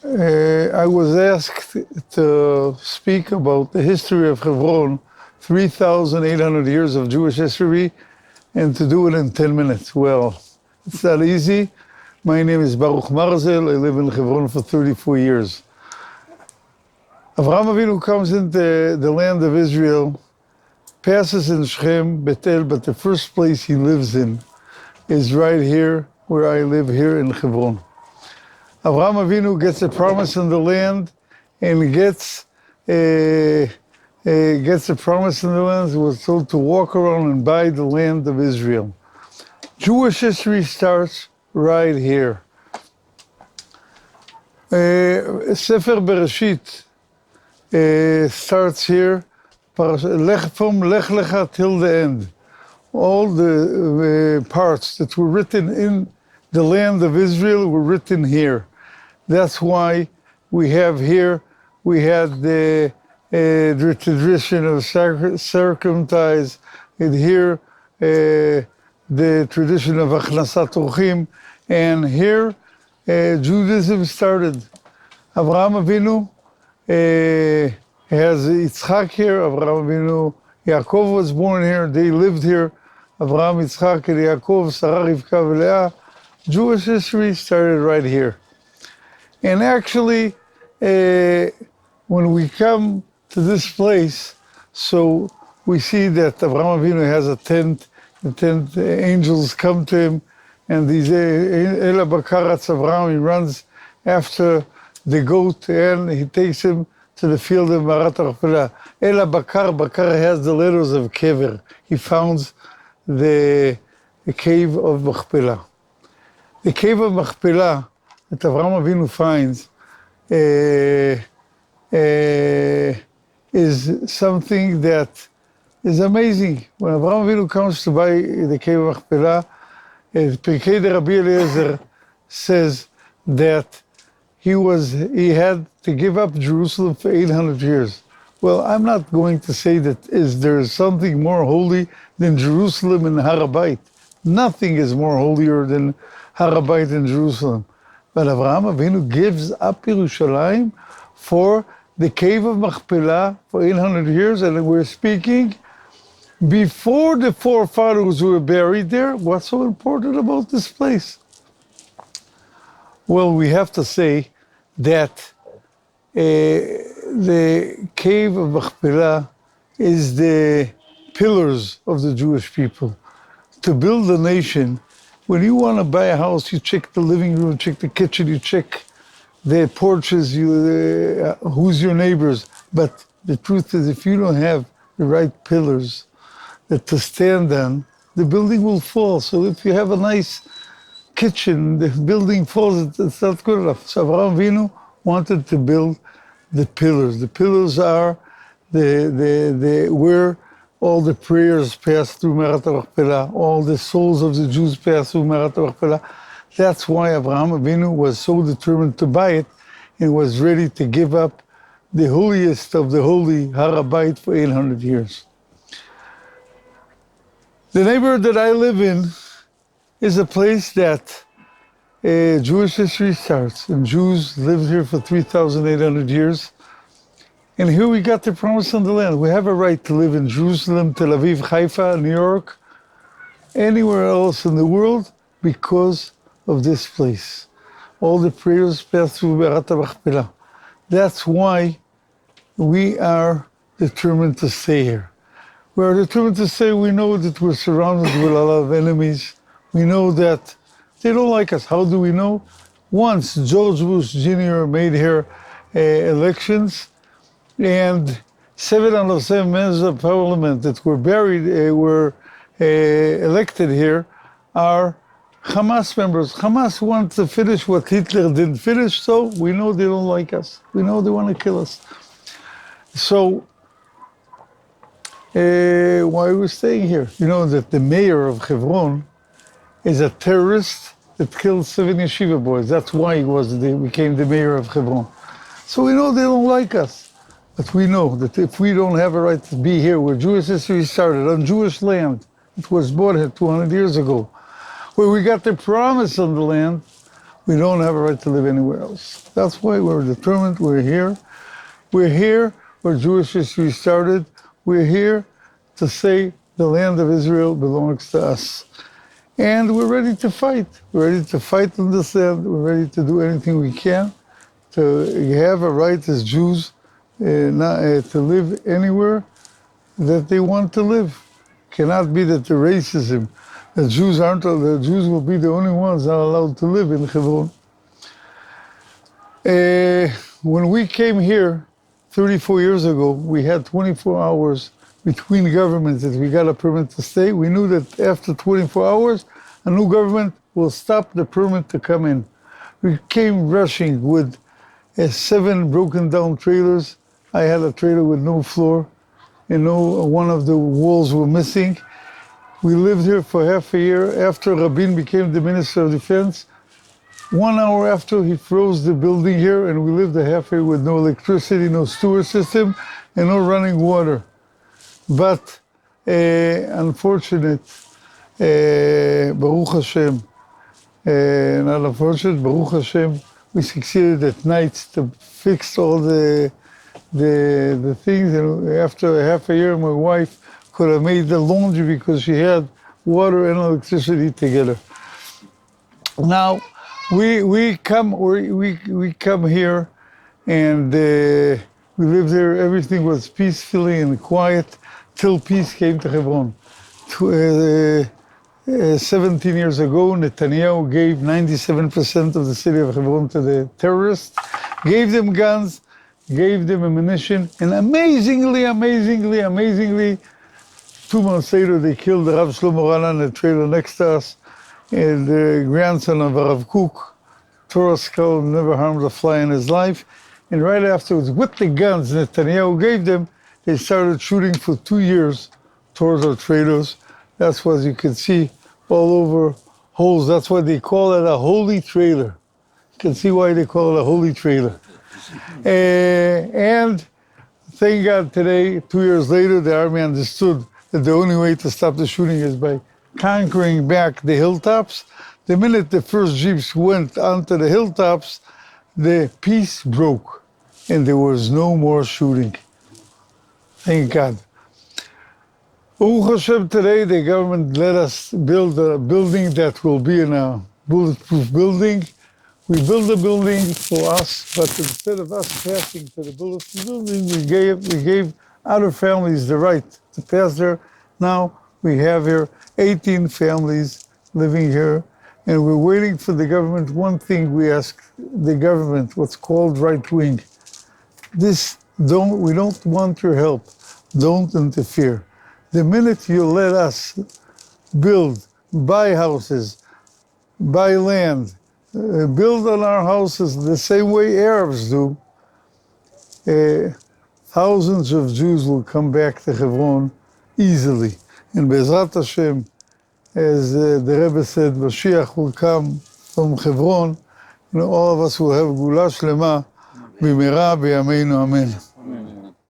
I was asked to speak about the history of Hebron, 3,800 years of Jewish history, and to do it in 10 minutes. Well, it's not easy. My name is Baruch Marzel. I live in Hebron for 34 years. Avraham Avinu comes into the land of Israel, passes in Shechem, Bethel, but the first place he lives in is right here, where I live here in Hebron. Avraham Avinu gets a promise in the land, and gets a promise in the land. He was told to walk around and buy the land of Israel. Jewish history starts right here. Sefer Bereshit starts here, from Lech Lecha till the end. All the parts that were written in the land of Israel were written here. That's why we have here, we had the tradition of circumcise, and here the tradition of Achnasat Orchim, and here Judaism started. Avraham Avinu has Yitzchak here, Avraham Avinu, Yaakov was born here, they lived here, Avraham, Yitzchak, and Yaakov, Sarah, Rivka, and Leah. Jewish history started right here. And actually, when we come to this place, so we see that Avraham Avinu has a tent, the tent angels come to him, and these Ela Bakaratz Avraham, he runs after the goat, and he takes him to the field of Marat Arpela. Ela Bakar has the letters of Kever. He founds the cave of Machpelah. The cave of Machpelah that Avraham Avinu finds is something that is amazing. When Avraham Avinu comes to buy the cave of Machpelah, Pirkei de Rabbi Eliezer says that he had to give up Jerusalem for 800 years. Well, I'm not going to say that there is something more holy than Jerusalem and Har HaBayit. Nothing is more holier than Har HaBayit in Jerusalem. But Avraham Avinu gives up Yerushalayim for the cave of Machpelah for 800 years, and we're speaking before the forefathers were buried there. What's so important about this place? Well, we have to say that the cave of Machpelah is the pillars of the Jewish people. To build a nation, when you want to buy a house, you check the living room, check the kitchen, you check the porches, who's your neighbors. But the truth is, if you don't have the right pillars to stand on, the building will fall. So if you have a nice kitchen, the building falls, it's not good enough. So Avraham Avinu wanted to build the pillars. The pillars are where all the prayers pass through Marat Machpelah, all the souls of the Jews pass through Marat Machpelah. That's why Avraham Avinu was so determined to buy it and was ready to give up the holiest of the holy, Har HaBayit, for 800 years. The neighborhood that I live in is a place that Jewish history starts, and Jews lived here for 3,800 years. And here we got the promise on the land. We have a right to live in Jerusalem, Tel Aviv, Haifa, New York, anywhere else in the world because of this place. All the prayers pass through Marat Machpelah. That's why we are determined to stay here. We are determined to stay. We know that we're surrounded with a lot of enemies. We know that they don't like us. How do we know? Once George Bush Jr. made here elections, and 7 out of 7 members of parliament that were elected here are Hamas members. Hamas wants to finish what Hitler didn't finish, so we know they don't like us. We know they want to kill us. So, why are we staying here? You know that the mayor of Hebron is a terrorist that killed 7 yeshiva boys. That's why he became the mayor of Hebron. So we know they don't like us. But we know that if we don't have a right to be here where Jewish history started, on Jewish land, it was bought here 200 years ago, where we got the promise on the land, We don't have a right to live anywhere else. That's why we're determined, we're here. We're here where Jewish history started. We're here to say the land of Israel belongs to us. And we're ready to fight. We're ready to fight on this land. We're ready to do anything we can to have a right as Jews to live anywhere that they want to live. Cannot be that the racism, the Jews will be the only ones not allowed to live in Hebron. When we came here 34 years ago, we had 24 hours between governments that we got a permit to stay. We knew that after 24 hours, a new government will stop the permit to come in. We came rushing with 7 broken down trailers. I had a trailer with no floor, and one of the walls were missing. We lived here for half a year. After Rabin became the Minister of Defense, 1 hour after he froze the building here, and we lived a half a year with no electricity, no sewer system, and no running water. But unfortunate, Baruch Hashem, not unfortunate, Baruch Hashem, we succeeded at night to fix all the things, and after half a year, my wife could have made the laundry because she had water and electricity together. Now, we come here, and we lived there. Everything was peacefully and quiet till peace came to Hebron. 17 years ago, Netanyahu gave 97% of the city of Hebron to the terrorists, gave them guns, gave them ammunition, and amazingly, 2 months later, they killed the Rav Shlomo Rana in the trailer next to us, and the grandson of Rav Kook, Torah skull, never harmed a fly in his life. And right afterwards, with the guns Netanyahu gave them, they started shooting for 2 years towards our trailers. That's what you can see all over holes. That's why they call it a holy trailer. You can see why they call it a holy trailer. And thank God today, 2 years later, the army understood that the only way to stop the shooting is by conquering back the hilltops. The minute the first jeeps went onto the hilltops, the peace broke and there was no more shooting. Thank God. Baruch Hashem, today the government let us build a building that will be in a bulletproof building. We built a building for us, but instead of us passing to the bulletproof building, we gave other families the right to pass there. Now we have here 18 families living here, and we're waiting for the government. One thing we ask the government, what's called right wing, we don't want your help. Don't interfere. The minute you let us build, buy houses, buy land, build on our houses the same way Arabs do, thousands of Jews will come back to Hebron easily. And Be'ezrat Hashem, as the Rebbe said, Mashiach will come from Hebron, and all of us will have Gula Shlema, B'mera b'yameinu, Amen.